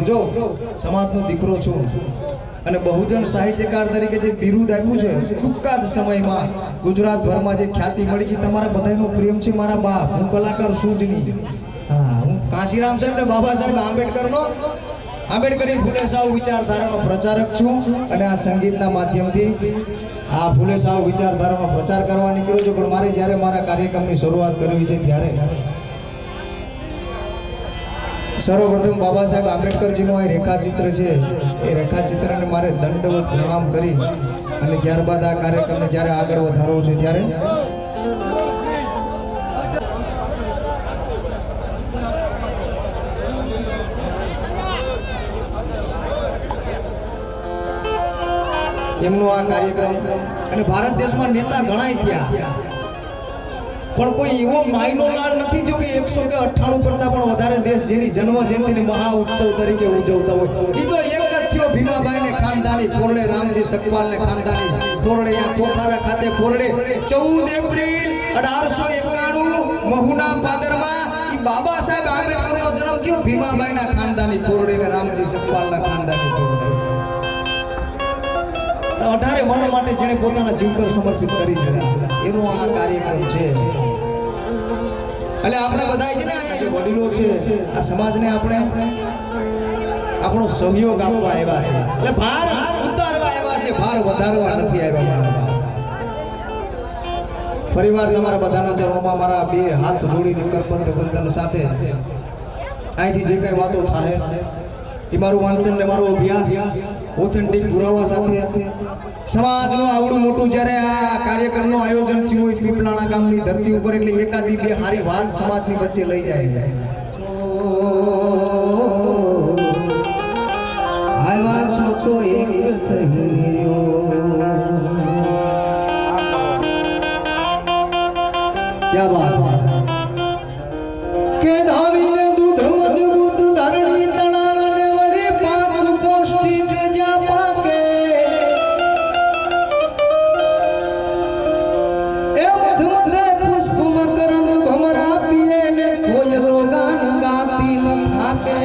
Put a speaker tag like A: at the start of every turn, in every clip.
A: જો સમાજનો દીકરો છું અને બહુજન સાહિત્યકાર તરીકે જે બિરુદ આપ્યું છે ટૂંકા જ સમયમાં ગુજરાતભરમાં જે ખ્યાતિ મળી છે તમારા બધાનો પ્રેમ છે મારા બાપ હું કલાકાર છું જ નહીં હા હું કાશીરામ સાહેબ ને બાબા સાહેબ આંબેડકરનો આંબેડકરી ફૂલે સાવ વિચારધારાનો પ્રચારક છું અને આ સંગીતના માધ્યમથી આ ફૂલે સાવ વિચારધારાનો પ્રચાર કરવા નીકળ્યો છું પણ મારે જ્યારે મારા કાર્યક્રમની શરૂઆત કરવી છે ત્યારે સર્વપ્રથમ બાબા સાહેબ આંબેડકરજીનું આ રેખાચિત્ર છે એ રેખાચિત્રને મારે દંડવત પ્રણામ કરી અને ત્યારબાદ આ કાર્યક્રમને જ્યારે આગળ વધારવો છે ત્યારે એમનો આ કાર્યક્રમ અને ભારત દેશમાં નેતા ઘણાય થયા પણ કોઈ એવો માયનો લાલ નથી થયો કે 198 કરતા પણ વધારે દેશ જેની જન્મ જયંતિને મહા ઉત્સવ તરીકે ઉજવતા હોય એ તો એક જ થયો ભીમાબાઈને ખાનદાની કોરડે રામજી સકપાલને ખાનદાની કોરડે આ કોખારા ખાતે કોરડે 14 એપ્રિલ 1891 મહુના પાદરમાં ઈ બાબા સાહેબ આંબેડકરનો જન્મ થયો ભીમાબાઈના ખાનદાની કોરડે ને રામજી સકપાલના ખાનદાની કોરડે 18 વર્ણ માટે જેણે પોતાના જીવકર સમર્પિત કરી દીધા એનો આ કાર્યક્રમ છે એટલે આપણે બધા છે ને અહીંયા જે વડીલો છે આ સમાજને આપણે આપણો સહયોગ આપવા આવ્યા છે એટલે ભાર ઉતારવા આવ્યા છે ભાર વધારવા નથી આવ્યા મારા બાપ ફરીવાર તમારા બધાના ચરણોમાં મારા બે હાથ જોડીને કરપંથ વંદન સાથે અહીંથી જે કઈ વાતો થાય એ મારું વાંચન ને મારો અભ્યાસ ઓથેન્ટિક પુરાવા સાથે સમાજનું આવડું મોટું જ્યારે આ કાર્યક્રમનું આયોજન થયું હોય પીપલાણા ગામની ધરતી ઉપર એટલે એકાદી બે હારી વાત સમાજની વચ્ચે લઈ જાય આવ્યા છો તો એક થઈને રહ્યો ક્યાં વાત કે ધાવીને દૂધ મજબૂત ધરણી તણાવને વળી પાક પૌષ્ટિક જ્યાં પાકે એ મધમધે પુષ્પ મકરંદ ભમરા પીએ ને કોયલો ગાન ગાતી ન થાકે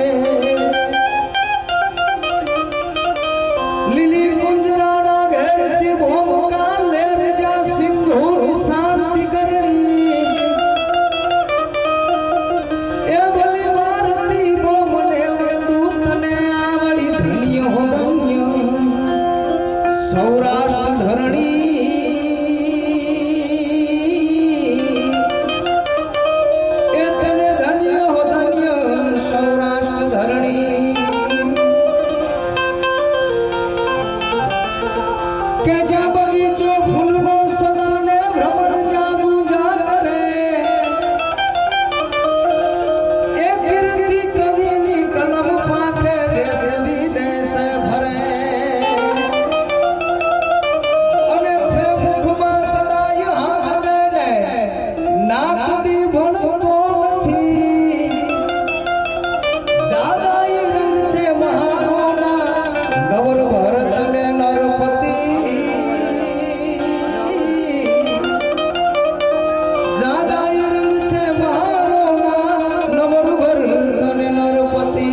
A: લીલી કુંજરાના ઘેર શિવોમ કાલે રજા સિંધુની શાંતિ કરણી એ ભલી ભારતી તો મને વંદુ તને આવડી ધન્ય હો ધન્ય સૌરાષ્ટ્ર ધરણી એ તને ધન્ય હો ધન્ય સૌરાષ્ટ્ર ધરણી કે જ્યાં બગીચો ફૂલનો સદાને ભ્રમર જાગુ જા કરે એ કીર્તિ કવિની કલમ પાકે દેશ વિદેશ ભરે અને છે મુખમાં સદાય હાથ લઈને નાક દી ભણતો નથી જાદાઈ રંગ છે મહારોના નવર ભરત ને નરપતિ જાદાઈ રંગ છે મહારોના નવર ભરત ને નરપતિ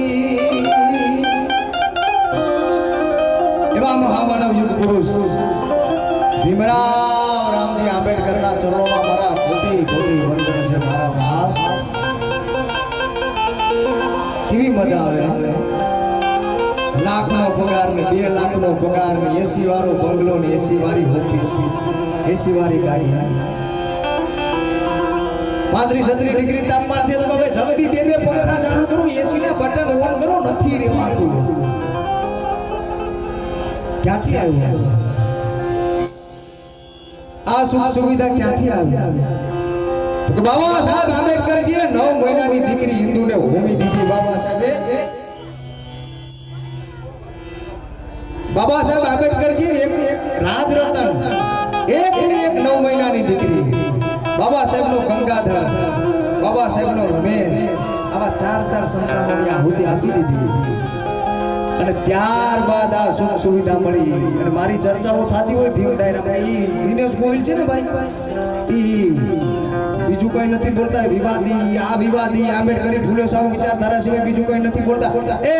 A: એવા મહામાનવ યુગ પુરુષ ભીમરાવ રામજી આંબેડકરના ચરણોમાં મારા કોટી કોટી વંદન છે મારા બાપ કેવી મજા આવે લાખનો પગાર ને 2 લાખનો પગાર ને AC વાળો બંગલો ને AC વાળી ઓફિસ AC વાળી ગાડી 35-36 ડિગ્રી તાપમાન થી તો હવે જલ્દી બે પંખા ચાલુ કરું AC ના બટન ઓન કરો નથી રહેવાતું ક્યાંથી આવ્યું આ સુખ સુવિધા ક્યાંથી આવી તો બાબા સાહેબ આંબેડકરજીએ 9 મહિનાની દીકરી હિન્દુને હોમી દીધી બાબા સાહેબ આંબેડકરજી એક રાજરતન એકની એક 9 મહિનાની દીકરી બાબા સાહેબનો ગંગાધર બાબા સાહેબનો રમેશ આવા 4 સંતાનોની આહુતિ આપી દીધી અને ત્યારબાદ આ સુખ સુવિધા મળી અને મારી ચર્ચાઓ થતી હોય ભીમ ડાયરામાં ઈ દિનેશ ગોહિલ છે ને ભાઈ ઈ બીજું કઈ નથી બોલતા. વિવાદી આંબેડકરી ફૂલે સાવ વિચારધારા સિવાય બીજું કઈ નથી બોલતા. એ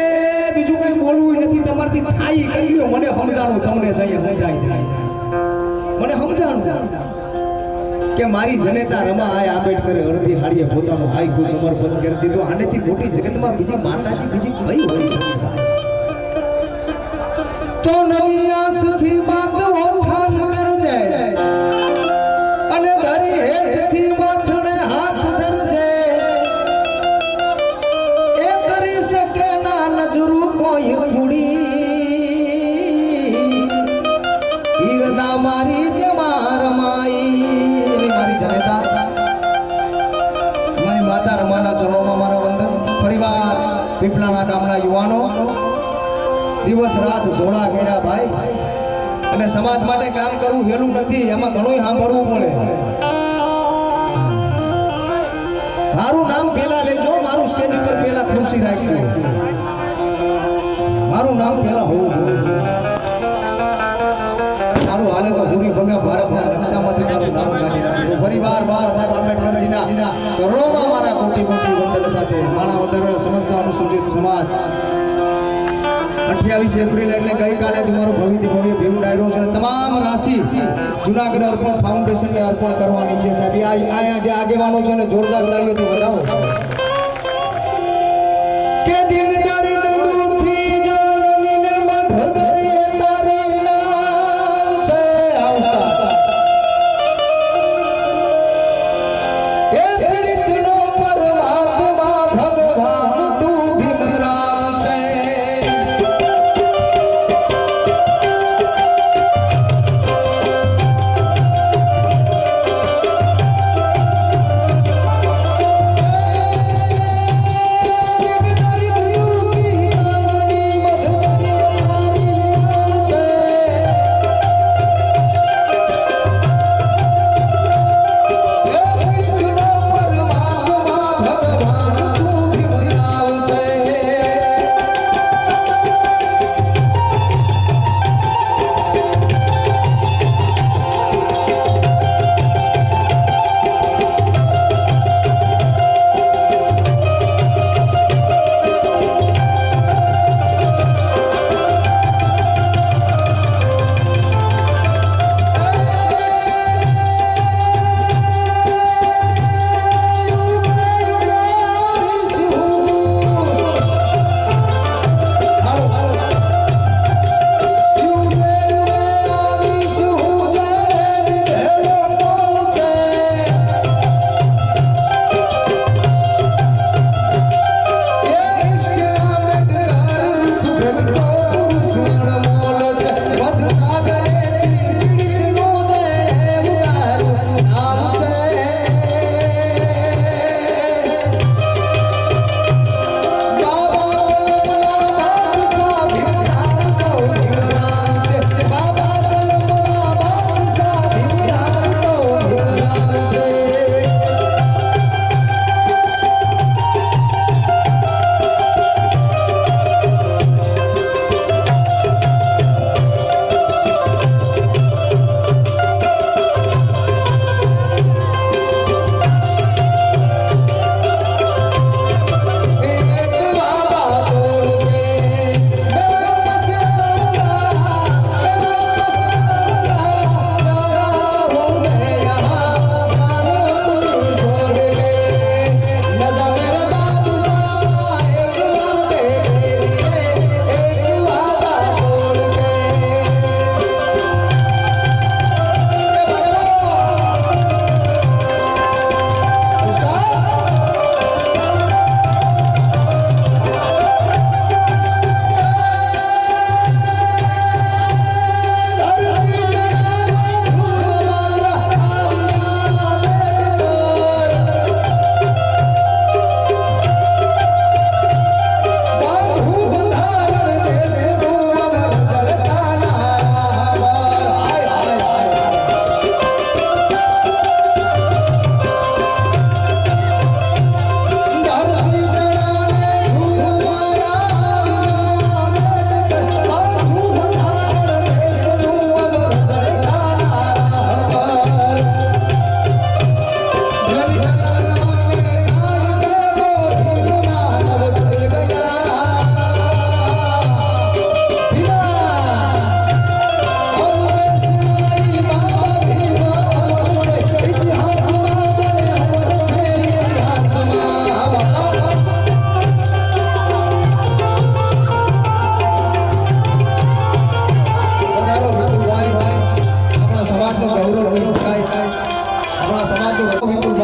A: બીજું કઈ બોલવું નથી તમારથી થાય કરી લ્યો. મને સમજાણું તમને જઈએ સમજાય મને સમજાણું કે મારી જનેતા રમા આય આંબેડકરે અડધી હાડીએ પોતાનું હાઈકુ સમર્પિત કરી દીધું. આનેથી મોટી જગતમાં બીજી માતાજી બીજી કઈ હોઈ શકે? તો નવી આસથી વાત ઓછાન કરજે અને ધરી હેતથી માથણે હાથ ધરજે. એ કરી શકે ના નજરું કોઈ કુડી હીરદા મારી જે રમાઈ. મારી જનેતા મારી માતા રમાના ચરણોમાં મારા વંદન. ફરીવાર પીપળાના ગામના યુવાનો દિવસ રાત ધોળા કર્યા ભાઈ. અને સમાજ માટે કામ કરવું હેલું નથી. એમાં ઘણું સાંભળવું પડે. મારું નામ પેલા લેજો. મારું સ્ટેજ ઉપર પેલા ખુરશી રાખજો. મારું નામ પેલા હોવું જોઈએ. મારું હાલે તો પૂરી ભંગા ભારતના નકશામાંથી તારું નામ કાઢી નાખ્યું. ફરીવાર બાબા સાહેબ આંબેડકરજીના ચરણોમાં મારા કોટી કોટી વંદન સાથે માણાવદર સમસ્ત અનુસૂચિત સમાજ 28 એપ્રિલ એટલે ગઈકાલે જ મારો ભવ્યથી ભવ્ય ભીમ ડાયરો છે. તમામ રાશિ જુનાગઢ અર્પણ ફાઉન્ડેશનને અર્પણ કરવાની છે. સાહેબ આયા જે આગેવાનો છે ને જોરદાર તાળીઓથી વધાવો. કે દિન દર્દ દુખી જાનનીને મધ દરિયે તારી નામ છે. એ પીડિતનો પરમાત્મા ભગવાન તું ભીમરાવ છે.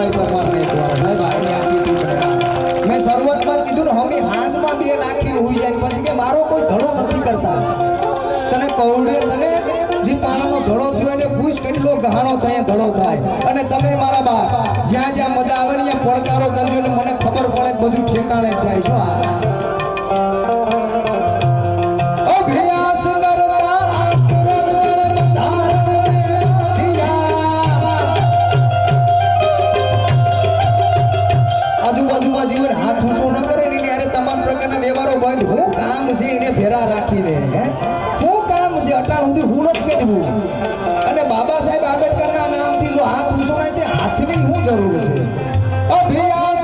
A: વિપુલભાઈ પરમારને એકવાર સાહેબ આની આખી ટીમ મેં શરૂઆતમાં જ કીધું ને હમી હાથમાં બે નાખી હોઈ જાય પછી કે મારો કોઈ ધડો નથી કરતા તને કૌડે તને જે પાણાનો ધડો થયો એને પૂછ કેટલો ગહાણો ત્યાં ધડો થાય અને તમે મારા બાપ જ્યાં જ્યાં મજા આવે ને ત્યાં પડકારો કરજો એટલે મને ખબર પડે કે બધું ઠેકાણે જ જાય છો આજુબાજુમાં જીવન હાથ ઊંચો ન કરે ને ત્યારે તમામ પ્રકારના વ્યવહારો બંધ હું કામ છે એને ભેરા રાખીને હું કામ છે અટાણ સુધી હું નથી કરવું અને બાબા સાહેબ આંબેડકરના નામથી જો હાથ ઊંચો ના તે હાથની શું જરૂર છે અભ્યાસ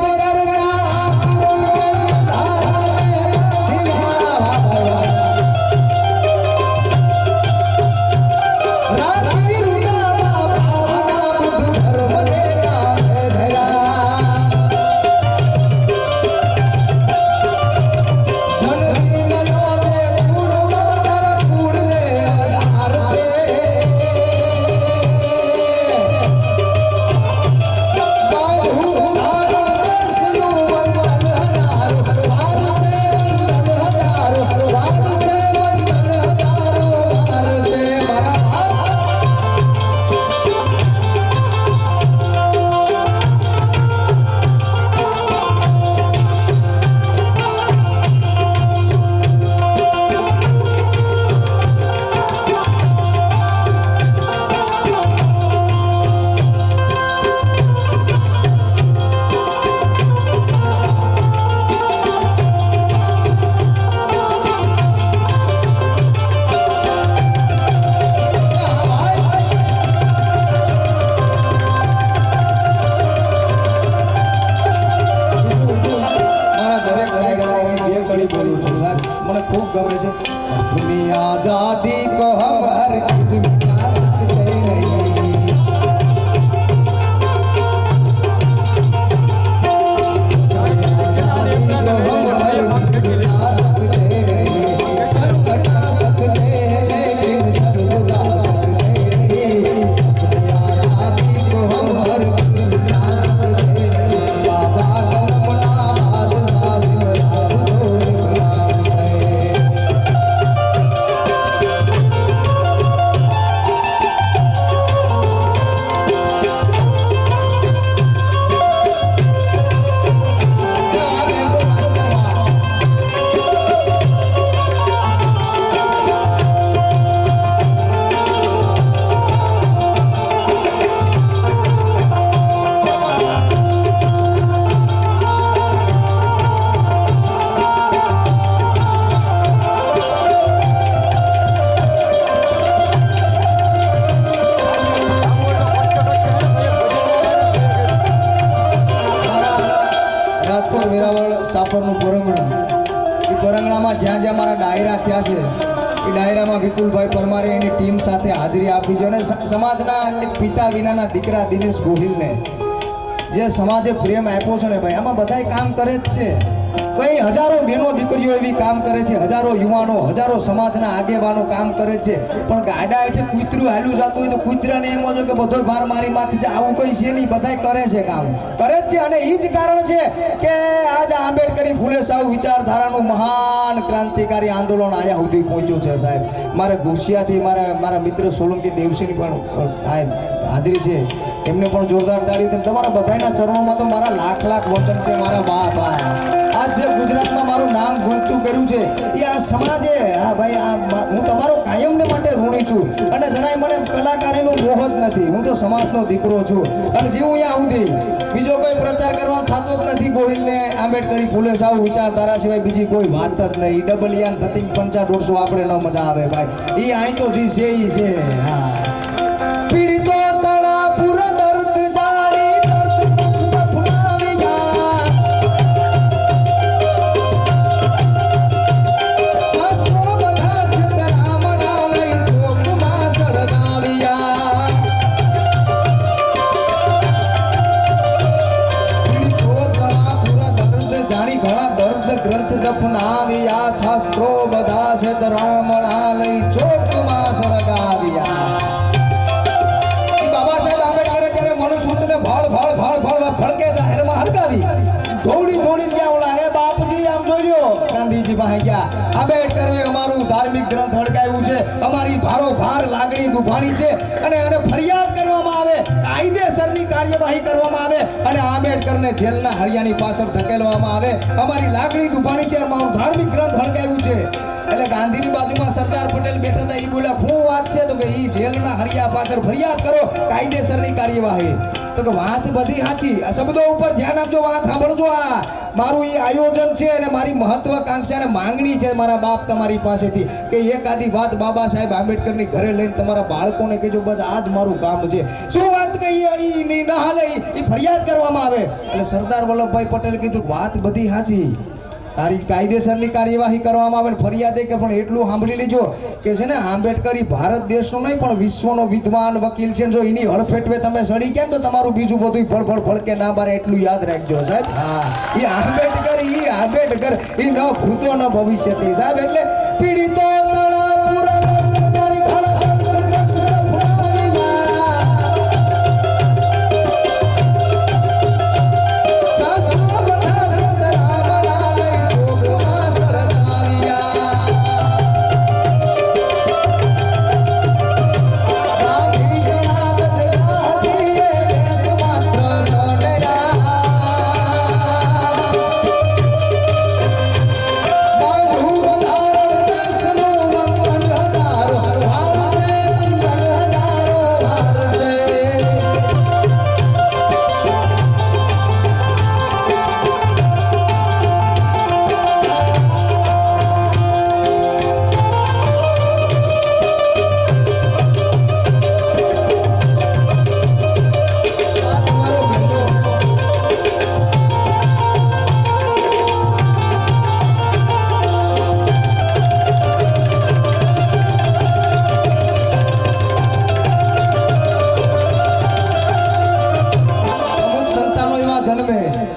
A: મને ખૂબ ગમે છે अपनी आजादी को हम हर किसी मिटा सकते नहीं आजादी को हम हर किसी मिटा सकते नहीं सर कटा सकते हैं लेकिन सर झुका सकते नहीं अपनी आजादी को हम हर किसी मिटा सकते नहीं बाबा कलम नाबाद साबित રાજકોટ વેરાવળ સાપરનું પરંગણું એ પરંગણામાં જ્યાં જ્યાં મારા ડાયરા થયા છે એ ડાયરામાં વિપુલભાઈ પરમારે એની ટીમ સાથે હાજરી આપી છે અને સમાજના એક પિતા વિનાના દીકરા દિનેશ ગોહિલને જે સમાજે પ્રેમ આપ્યો છે ને ભાઈ આમાં બધાય કામ કરે જ છે કઈ હજારો બહેનો દીકરીઓ એવી કામ કરે છે હજારો યુવાનો હજારો સમાજના આગેવાનો કામ કરે છે પણ ગાડા હેઠે કૂતર્યું હાલ્યું જતું હોય તો કૂતરાને એમ હોય કે બધો ભાર મારી માંથી જાય આવું કંઈ છે નહીં બધાય કરે છે કામ કરે જ છે અને એ જ કારણ છે કે આજ આંબેડકરી ફૂલે સાવ વિચારધારાનું મહાન ક્રાંતિકારી આંદોલન આયા સુધી પહોંચ્યું છે સાહેબ મારે ઘુસિયાથી મારા મિત્ર સોલંકી દેવસિંહની પણ હાજરી છે એમને પણ જોરદાર તાળી છે તમારા બધાના ચરણોમાં તો મારા લાખ લાખ વતન છે મારા બાપ આજ જે ગુજરાતમાં મારું નામ ગુંજતું કર્યું છે એ આ સમાજે હા ભાઈ આ હું તમારો કાયમને માટે ઋણી છું અને જરાય મને કલાકારીનો મોહ જ નથી હું તો સમાજનો દીકરો છું અને જેવું અહીંયા સુધી બીજો કોઈ પ્રચાર કરવાનો થતો જ નથી ગોહિલને આંબેડકરી ફૂલે સાવ વિચારધારા સિવાય બીજી કોઈ વાત જ નહીં ડબલિયાન થતી 50-150 આપણે ન મજા આવે ભાઈ એ અહીં તો જે છે એ છે હા પીડિતો તણા પૂરા દર્દ જાણી દર્દ ગ્રંથ દફનાવી જા શાસ્ત્રો બધા છે તરામણા લઈ ચોકમાં સળગાવ્યા પીડિતો તણા પૂરા દર્દ જાણી ઘણા દર્દ ગ્રંથ દફનાવ્યા શાસ્ત્રો બધા છે તરામણા લઈ ચોકમાં સળગાવ્યા પાસે ગયા. આંબેડકરે અમારું ધાર્મિક ગ્રંથ હળગાવ્યું છે, અમારી ભારોભાર લાગણી દુભાણી છે અને ફરિયાદ કરવામાં આવે, કાયદેસરની કાર્યવાહી કરવામાં આવે અને આંબેડકરને જેલના હરિયાની પાછળ ધકેલવામાં આવે. અમારી લાગણી દુભાણી છે, અમારું ધાર્મિક ગ્રંથ હળગાવ્યું છે. એટલે ગાંધીની બાજુમાં સરદાર પટેલ બેઠા હતા. એ બોલ્યા શું વાત છે? તો કે એ જેલના હરિયા પાછળ ફરિયાદ કરો, કાયદેસરની કાર્યવાહી. તો કે વાત બધી સાચી, આ શબ્દો ઉપર ધ્યાન આપજો, વાત સાંભળજો. આ મારું એ આયોજન છે અને મારી મહત્વાકાંક્ષા અને માંગણી છે મારા બાપ તમારી પાસેથી કે એકાદી વાત બાબા સાહેબ આંબેડકરની ઘરે લઈને તમારા બાળકોને કહેજો, બસ આ જ મારું કામ છે. શું વાત કહીએ એ નહીં ના હાલે, એ ફરિયાદ કરવામાં આવે. એટલે સરદાર વલ્લભભાઈ પટેલ કીધું વાત બધી સાચી, કાયદેસરની કાર્યવાહી કરવામાં આવે. ફરિયાદ કે પણ એટલું સાંભળી લેજો કે છે ને આંબેડકર ભારત દેશનો નહીં પણ વિશ્વનો વિદ્વાન વકીલ છે. જો એની હળફેટવે તમે સડી કેમ તો તમારું બીજું બધું ફળ ફળકે ના બારે, એટલું યાદ રાખજો સાહેબ. હા, એ આંબેડકર એ ન ભૂતો ન ભવિષ્યથી સાહેબ. એટલે પીડિતો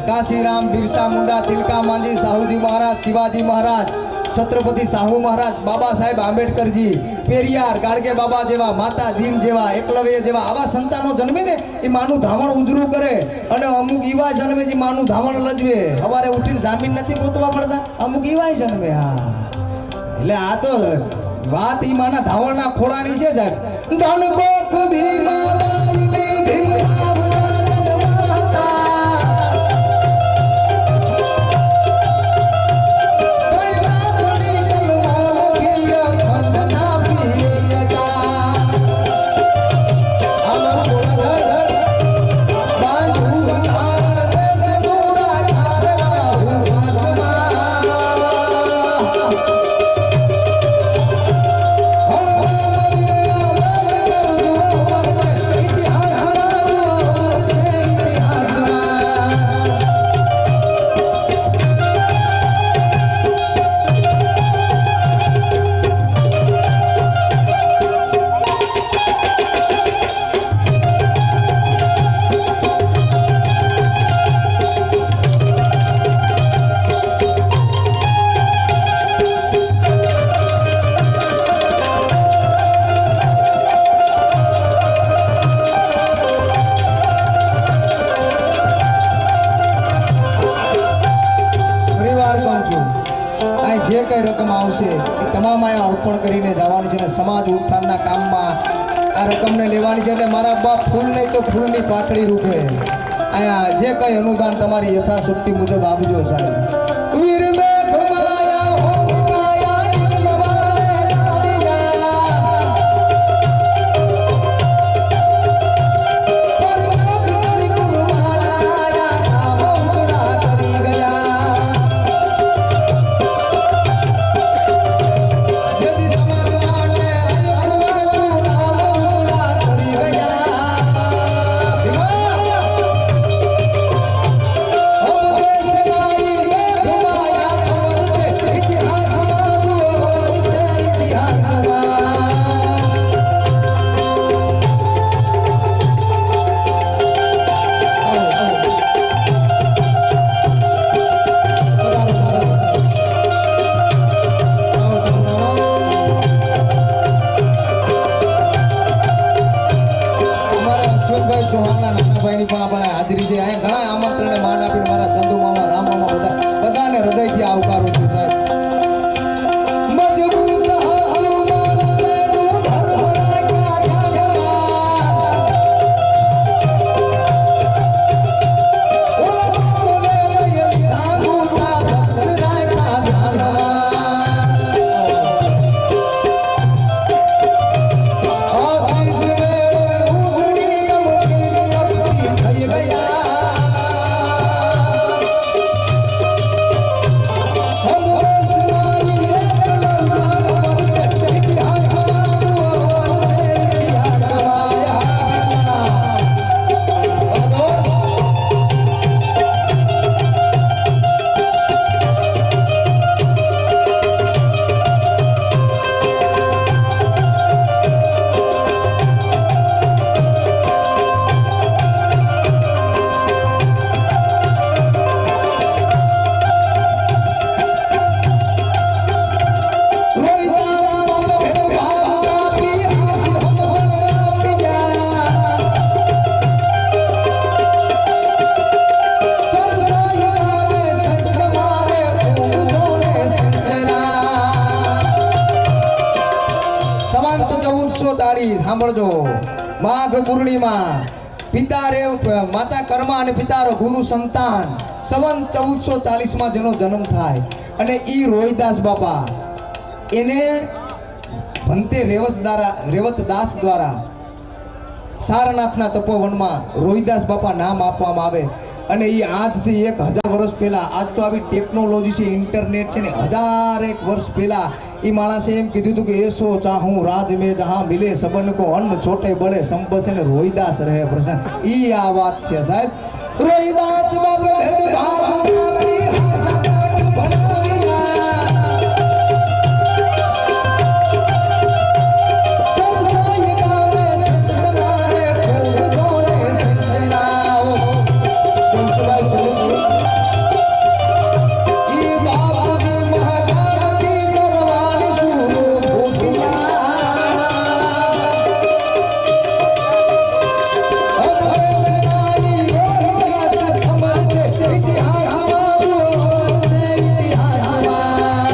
A: કાશીરામ, બિરસા મુંડા, તિલકા માંજી, સાહુજી મહારાજ, શિવાજી મહારાજ, છત્રપતિ સાહુ મહારાજ, બાબા સાહેબ આંબેડકરજી, પેરિયાર, ગાડગે બાબા જેવા, માતા દીન જેવા, એકલવ્ય જેવા આવા સંતાનો જન્મે ને એ માનું ધાવણ ઉજરું કરે. અને અમુક એવા જન્મે જે માનું ધાવણ લજવે, સવારે ઉઠીને જામીન નથી ગોતવા પડતા, અમુક એવા જન્મે. હા, એટલે આ તો વાત ઈ માના ધાવણના ખોળાની છે સાહેબ. ધન ગોખ ભીમાબાઈની ભીમરાવ જે કઈ રકમ આવશે એ તમામ અહીંયા અર્પણ કરીને જવાની છે અને સમાજ ઉત્થાનના કામમાં આ રકમને લેવાની છે. એટલે મારા બાપ ફૂલ નહીં તો ફૂલની પાકડી રૂપે અહીંયા જે કઈ અનુદાન તમારી યથાશક્તિ મુજબ આપજો સાહેબ. વીર મેઘ માયા હો માયા નિર્મવાને લાવ્યા, પરગત કરી ગુરુવાન આયા, નામ ઉજળા કરી ગયા. જેથી સમાજ માટે આયુ નામ ઉજળા કરી ગયા. હમ દેશ નાઈ મેઘ માયા સરસાઈ ગામે સંત મારે ખૂબ જોને સંસરા સંવંત 1440 સાંભળજો માઘ પૂર્ણિમા પિતા રે માતા કર્મા અને પિતા રઘુનું સંતાન સંવંત 1440 માં જેનો જન્મ થાય અને ઈ રોહિદાસ બાપા એને ભંતે રેવતદાસ દ્વારા સારનાથના તપોવનમાં રોહિદાસ બાપા નામ આપવામાં આવે અને એ આજથી 1000 વર્ષ પહેલા આજ તો આવી ટેકનોલોજી છે ઇન્ટરનેટ છે ને 1001 વર્ષ પહેલા એ માણસે એમ કીધું હતું કે એસો ચાહું રાજ મેં જહાં મિલે સબન કો અન્ન છોટે બળે સંપસે ને રોહિદાસ રહે પ્રસન્ન ઈ આ વાત છે સાહેબ રોહિદાસ બાપ ભેદભાવ આપી હાથ પાઠ ભણાવ્યા સરસાઈ ગામે સંત મારે ખૂબ જોને સંસરાઓ કુંસભાઈ સોલંકી ઈ બાપુજી મહાગાનથી સરવાણી સુરો ફૂટ્યા અપદેશનાઈ રોહિદાસ અમર છે ઇતિહાસમાં અમર છે ઇતિહાસમાં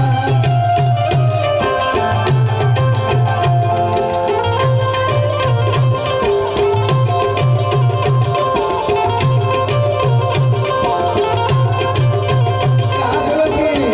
A: આ સોલંકી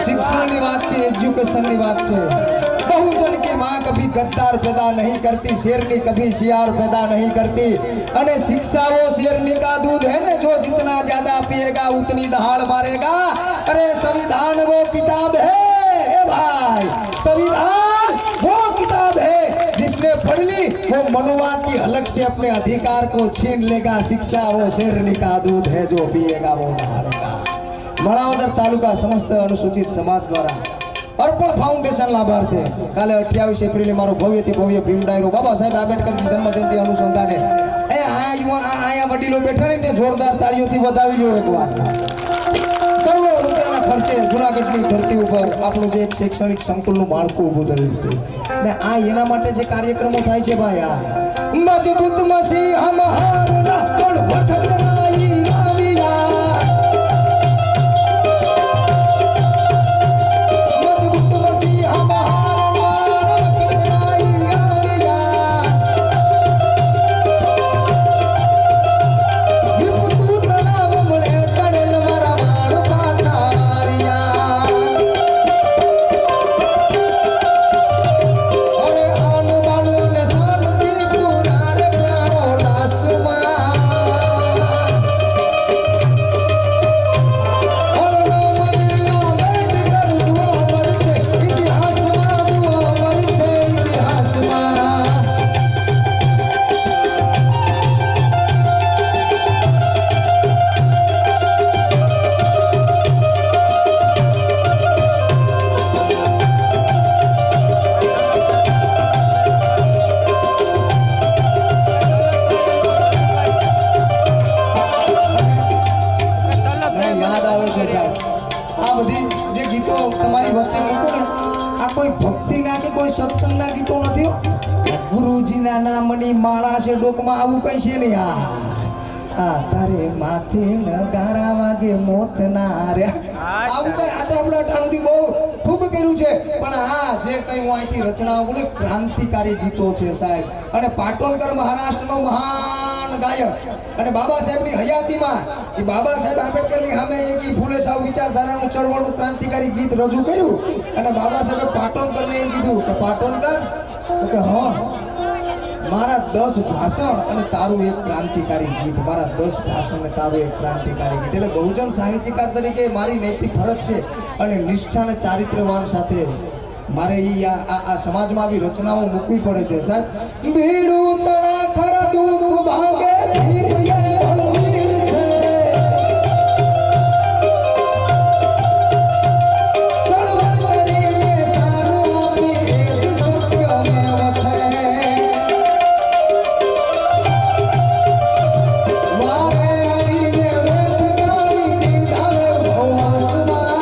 A: शिक्षण बात है एजुकेशन बात है बहुजन की माँ कभी गद्दार पैदा नहीं करती शेरनी कभी शियार पैदा नहीं करती अने शिक्षा वो शेरनी का दूध है ना जो जितना ज्यादा पिएगा उतनी दहाड़ मारेगा अरे संविधान वो किताब है भाई संविधान वो किताब है जिसने पढ़ ली वो मनुवाद की हलक से अपने अधिकार को छीन लेगा शिक्षा वो शेरनी का दूध है जो पिएगा वो दहाड़ेगा मणावदर तालुका समस्त अनुसूचित समाज द्वारा अर्पण फाउंडेशन लाभार्थे काले 28 एप्रिल मारो भव्यથી ભવ્ય ભીમ ડાયરો બાબા સાહેબ આંબેડકરજી જન્મ જયંતિ અનુસંધાને એ આયા વડીલો બેઠા ને જોરદાર તાળીઓથી વધાવી લ્યો એકવાર કરોડો રૂપિયાના ખર્ચે જૂનાગઢની ધરતી ઉપર આપણું જે એક શૈક્ષણિક સંકુલનું માળખું ઊભું કર્યું ને આ એના માટે જે કાર્યક્રમો થાય છે ભાઈ આ મજબૂત મસી હમ હારના કોણ વખતરાઈ રાવિયા ગુરુજીના કે કોઈ સત્સંગના ગીતો નથી હો. ગુરુજીના નામની માળા છે ડોકમાં, આવું કઈ છે નહીં. આ તારે માથે નગારા વાગે મોત ના રે, આવું કઈ આ તો આપણે અટાણુંથી બહુ ખૂબ કર્યું છે. પણ આ જે કઈ હું અહીંથી રચનાઓ બોલું ક્રાંતિકારી ગીતો છે સાહેબ. અને પાટોણકર મહારાષ્ટ્રનો મહાન ગાયક અને બાબા સાહેબની હયાતીમાં એ બાબા સાહેબ આંબેડકરની સામે એક ફૂલે સાવ વિચારધારાનું ચળવળનું ક્રાંતિકારી ગીત રજૂ કર્યું. અને બાબા સાહેબે પાટોણકરને એમ કીધું કે પાટોણકર તો કે હા મારા 10 ભાષણ અને તારું એક ક્રાંતિકારી ગીત, મારા 10 ભાષણ અને તારું એક ક્રાંતિકારી ગીત. એટલે બહુજન સાહિત્યકાર તરીકે મારી નૈતિક ફરજ છે અને નિષ્ઠા અને ચારિત્ર્યવાન સાથે મારે આ સમાજમાં આવી રચનાઓ મૂકવી પડે છે સાહેબ. ભીડું તણા ખર દુઃખ ભાગે ભીમયે બળવીર છે, સળવળ કરીને સાનો આપી એ જ સત્યમેવ છે. વારે આવીને વેઠ ટાળી દીધા વે ભવાસમાં,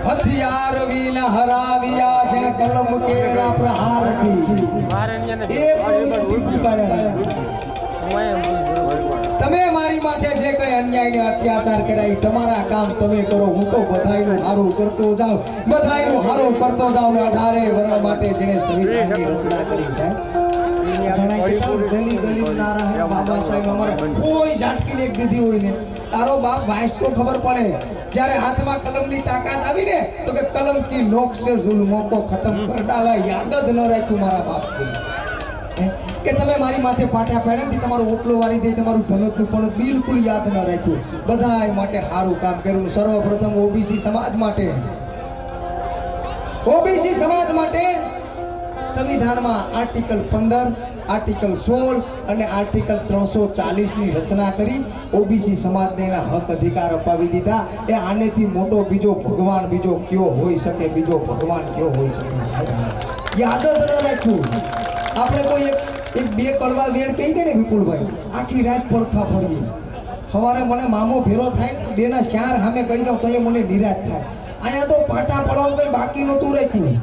A: હથિયાર વિના હરાવ્યા જેને કલમ કેરા પ્રહારથી, એક તમે મારી માથે જે કઈ અન્યાય ને અત્યાચાર કર્યા તમારા કામ તમે કરો, હું તો બધાયનું હારું કરતો જાઉં, બધાયનું હારું કરતો જાઉં. ને 18 વર્ણ માટે જેને સંવિધાનની રચના કરી સાહેબ. ઘણા કહેતા ગલી ગલી નારાયણ બાબા સાહેબ અમારે કોઈ ઝાટકીને એક દીધી હોય ને તારો બાપ વાંચ તો ખબર પડે. જ્યારે હાથમાં કલમની તાકાત આવી ને તો કે કલમ કી નોક સે જુલ્મો કો ખતમ કર ડાલા, યાદ જ ન રાખ્યું મારા બાપ કે તમે મારી માથે પાટા પાડ્યા તમારો ઓટલો વારી દે, તમારું ધનોતનું પણ બિલકુલ યાદ ન રાખ્યું. બધાય માટે સારું કામ કર્યું. સર્વપ્રથમ ઓબીસી સમાજ માટે, ઓબીસી સમાજ માટે સંવિધાનમાં આર્ટિકલ 15, આર્ટિકલ 16 અને આર્ટિકલ 340 ની રચના કરી ઓબીસી સમાજને એના હક અધિકાર અપાવી દીધા. એ આનેથી મોટો બીજો ભગવાન બીજો કયો હોઈ શકે, બીજો ભગવાન કયો હોઈ શકે સાહેબ. યાદ જ ન રાખ્યું. આપણે કોઈ એક બે કડવા વેણ કહી દે ને વિપુલભાઈ, આખી રાત પડખા ફરીએ. સવારે મને મામો ભેરો થાય ને બેના 4 સામે કહી દઉં તો એ મને નિરાશ થાય. અહીંયા તો પાટા પડવાનું કંઈ બાકી નહોતું રાખ્યું.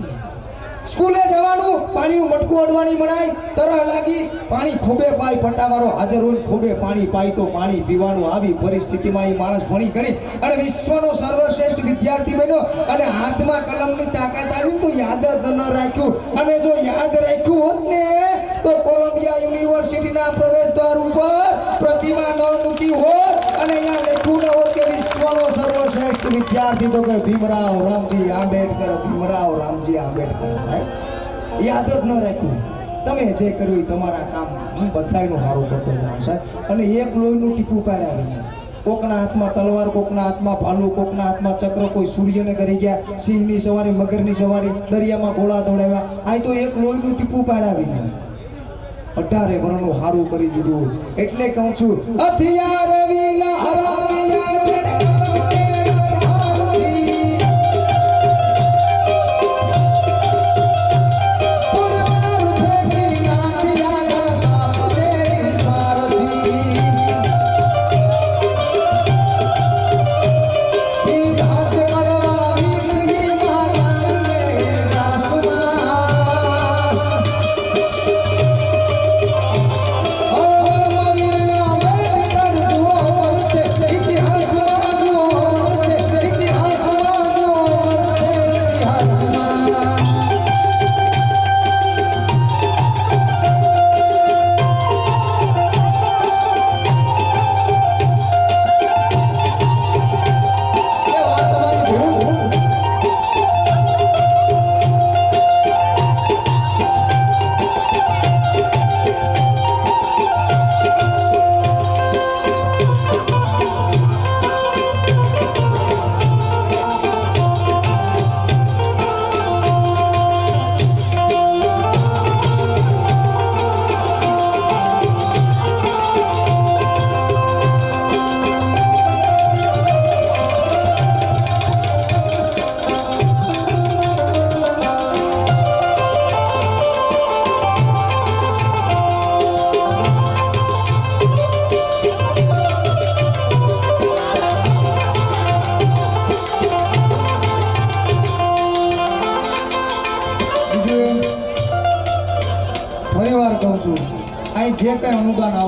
A: સ્કૂલે જવાનું, પાણીનું મટકું અડવાની મનાય, તરહ લાગી પાણી ખોબે પાય, પટ્ટાવાળો હાજર હોય ખોબે પાણી પાય તો પાણી પીવાનું. આવી પરિસ્થિતિમાં એ માણસ ભણી ગણી અને વિશ્વનો સર્વશ્રેષ્ઠ વિદ્યાર્થી બન્યો. અને હાથમાં કલમની તાકાત આવી તો યાદ જ ન રાખ્યું. અને જો યાદ રાખ્યું હોત ને તો કોલંબિયા યુનિવર્સિટીના પ્રવેશ દ્વાર ઉપર પ્રતિમા ન મૂકી હોત અને અહીંયા લખ્યું ન હોત કે વિશ્વનો સર્વશ્રેષ્ઠ વિદ્યાર્થી તો કે ભીમરાવ રામજી આંબેડકર, ભીમરાવ રામજી આંબેડકર. યાદ જ ન રાખ્યું. તમે જે કર્યું તમારા કામ હું બધાયનું સારું કરતો જાઉં સાહેબ. અને એક લોહીનું ટીપું પાડ્યા, કોકના હાથમાં તલવાર, કોકના હાથમાં ભાલું, કોકના હાથમાં ચક્ર, કોઈ સૂર્યને કરી ગયા, સિંહની સવારી, મગરની સવારી, દરિયામાં ઘોડા દોડાવ્યા. આ તો એક લોહીનું ટીપું પાડાવીને 18 વર્ણનું સારું કરી દીધું. એટલે કહું છું હથિયાર વિના હરાવ્યા જેને કલમ કેરા પ્રહારથી, ઇતિહાસમાં જુઓ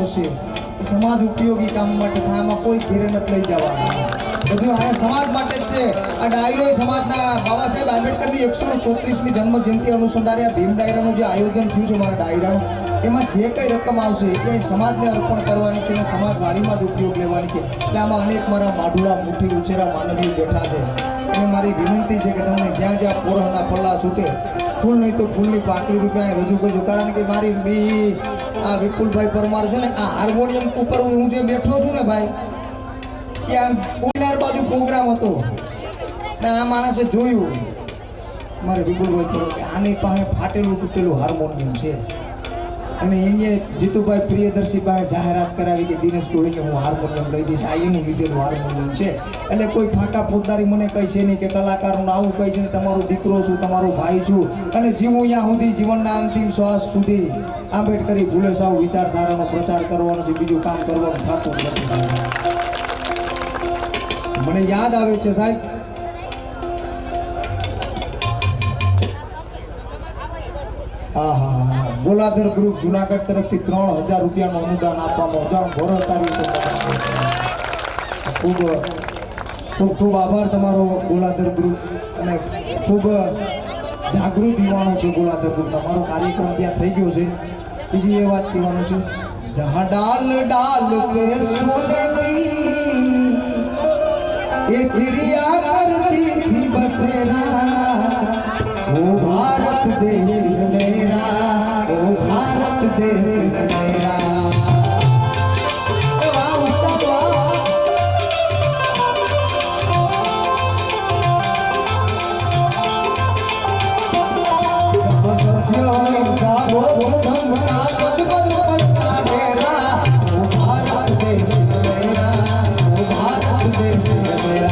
A: આવશે સમાજ ઉપયોગી કામ માટે થાય, આમાં કોઈ ધીરે નથી લઈ જવાનું, બધું આ સમાજ માટે જ છે. આ ડાયરો સમાજના બાબા સાહેબ આંબેડકરની 134મી જન્મ જયંતિ અનુસંધાને આ ભીમ ડાયરાનું જે આયોજન થયું છે મારા ડાયરાનું, એમાં જે કંઈ રકમ આવશે એ સમાજને અર્પણ કરવાની છે અને સમાજ વાડીમાં જ ઉપયોગ લેવાની છે. એટલે આમાં અનેક મારા માઢુડા મુઠ્ઠી ઉછેરા માનવીઓ બેઠા છે અને મારી વિનંતી છે કે તમને જ્યાં જ્યાં પોરહના પલ્લા છૂટે ફૂલ નહીં તો ફૂલની પાકડી રૂપે રજૂ કરજો. કારણ કે મારી આ વિપુલભાઈ પરમાર છે ને, આ હાર્મોનિયમ ઉપર હું જે બેઠો છું ને ભાઈ, એ આમ કોઈનાર બાજુ પ્રોગ્રામ હતો ને આ માણસે જોયું મારે વિપુલભાઈ પરમાર કે આની પાસે ફાટેલું તૂટેલું હાર્મોનિયમ છે અને એને જીતુભાઈ પ્રિયદર્શી પાસે જાહેરાત કરાવી કે દિનેશ ગોહિલને હું હાર્મોનિયમ લઈ દઈશ, આ એનું લીધેલું હાર્મોનિયમ છે. એટલે કોઈ ફાંકા ફોજદારી મને કહે છે નહીં કે કલાકારનું આવું કહે છે ને, તમારો દીકરો છું, તમારો ભાઈ છું અને જીવું ત્યાં સુધી જીવનના અંતિમ શ્વાસ સુધી આંબેડકરી ભૂલે સાવ વિચારધારાનો પ્રચાર કરવાનો છે, બીજું કામ કરવાનું થતું જ નથી. મને યાદ આવે છે સાહેબ, ગોલાધર ગ્રુપ જુનાગઢ તરફથી 3000 રૂપિયાનું અનુદાન આપવામાં ખૂબ ખૂબ ખૂબ આભાર તમારો ગોલાધર ગ્રુપ. અને ખૂબ જાગૃત યુવાનો છે ગોલાધર ગ્રુપ. તમારો કાર્યક્રમ ત્યાં થઈ ગયો છે. બીજી એ વાત કહેવાનું છે, જહાં ડાલ ડાલ पे सोने की ये चिड़िया करती थी बसेरा, ओ भारत देश मेरा, ओ भारत देश मेरा. वाह उस्ताद वाह. जब सत्य इंसाफ हो धर्म का पद पद पड़ता डेरा, ओ भारत देश मेरा, ओ भारत देश मेरा.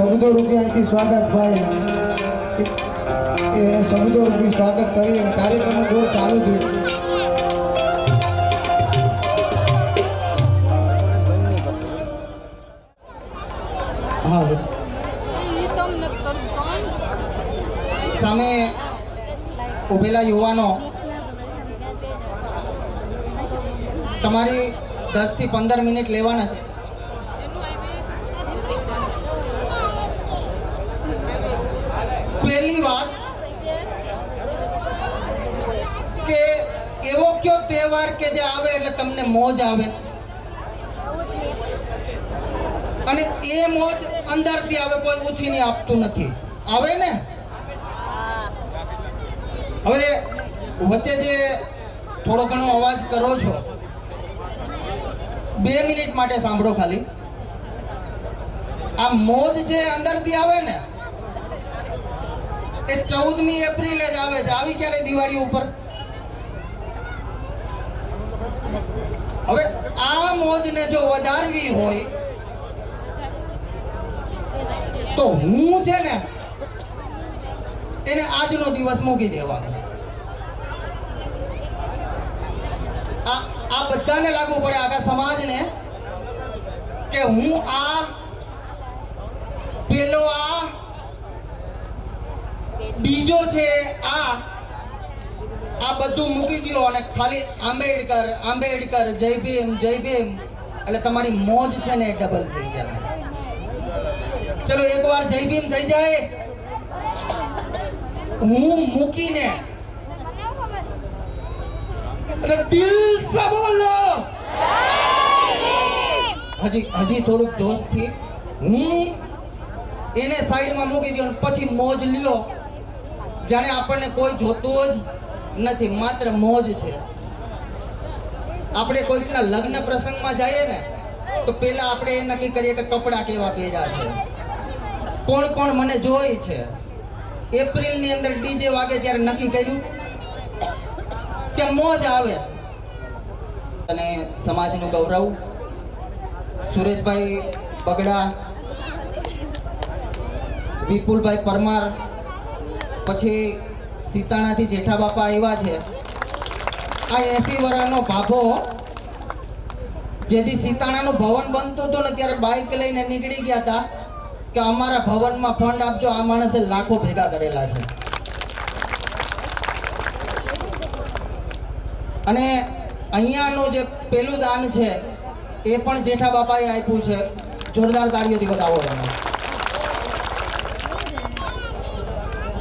A: શબ્દો રૂપી અહીંથી સ્વાગત ભાઈ એ શબ્દો રૂપી સ્વાગત કરી અને કાર્યક્રમનો દોર ચાલુ થયો. હા સામે ઉભેલા યુવાનો તમારી 10 થી 15 મિનિટ લેવાના છે. પહેલી વાત કે એવો કયો તહેવાર કે જે આવે એટલે તમને મોજ આવે અને એ મોજ અંદરથી આવે, કોઈ ઉછીની આપતું નથી. આવે ને? હવે વચ્ચે જે થોડો ઘણો અવાજ કરો છો 2 મિનિટ માટે સાંભળો ખાલી. આ મોજ જે અંદરથી આવે ને એ 14મી એપ્રિલે જ આવે છે. આવી ક્યારે દિવાળી ઉપર? હવે આ મોજને જો વધારવી હોય તો હું છે ને એને આજનો દિવસ મૂકી દેવાનો. આ બધાને લાગુ પડે, આખા સમાજને, કે હું આ પેલો આ બીજો છે આ બધું મૂકી દો અને ખાલી આંબેડકર આંબેડકર, જય ભીમ એટલે તમારી મોજ છે ને ડબલ થઈ જાય. ચલો એકવાર જય ભીમ થઈ જાય, હું મૂકીને એટલે દિલ સે બોલો હજી થોડુંક જોશથી હું એને સાઈડમાં મૂકી દો પછી મોજ લ્યો જાણે આપણને કોઈ જોતું જ નથી, માત્ર મોજ છે. આપણે કોઈકના લગ્ન પ્રસંગમાં જઈએ ને તો પહેલા આપણે એ નક્કી કરીએ કે કપડાં કેવા પહેર્યા છે, કોણ કોણ મને જોઈ છે. એપ્રિલની અંદર ડીજે વાગે ત્યારે નક્કી કર્યું કે મોજ આવે. અને સમાજનું ગૌરવ સુરેશભાઈ બગડા, વિપુલભાઈ પરમાર, પછી સીતાણાથી જેઠા બાપા આવ્યા છે. આ 80 વર્ષનો ભાભો જેથી સીતાણાનું ભવન બનતું હતું ને ત્યારે બાઇક લઈને નીકળી ગયા હતા કે અમારા ભવનમાં ફંડ આપજો, આ માણસે લાખો ભેગા કરેલા છે. અને અહીંયાનું જે પેલું દાન છે એ પણ જેઠા બાપાએ આપ્યું છે. જોરદાર તાળીઓથી બતાવો એને.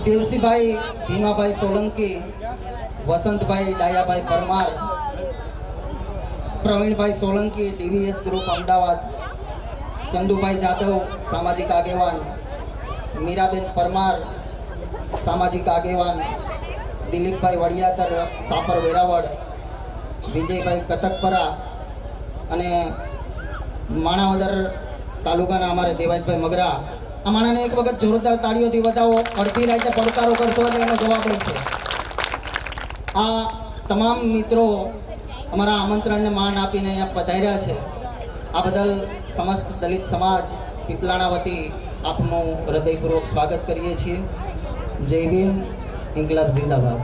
A: દેવસીભાઈ ભીમાભાઈ સોલંકી, વસંતભાઈ ડાયાભાઈ પરમાર, પ્રવીણભાઈ સોલંકી ડીવીએસ ગ્રુપ અમદાવાદ, ચંદુભાઈ જાદવ સામાજિક આગેવાન, મીરાબેન પરમાર સામાજિક આગેવાન, દિલીપભાઈ વડિયાતર સાપર વેરાવળ, વિજયભાઈ કતકપરા અને માણાવદર તાલુકાના અમારે દેવાજભાઈ મગરા. આ માણાને એક વખત જોરદાર તાળીઓથી બતાવો. અડધી રાતે પડકારો કરશો એટલે એનો જવાબ હશે. આ તમામ મિત્રો અમારા આમંત્રણને માન આપીને અહીંયા પધાર્યા છે. આ બદલ સમસ્ત દલિત સમાજ પીપલાણા વતી આપનું હૃદયપૂર્વક સ્વાગત કરીએ છીએ. જય ભીમ, ઇન્કલાબ જિંદાબાદ.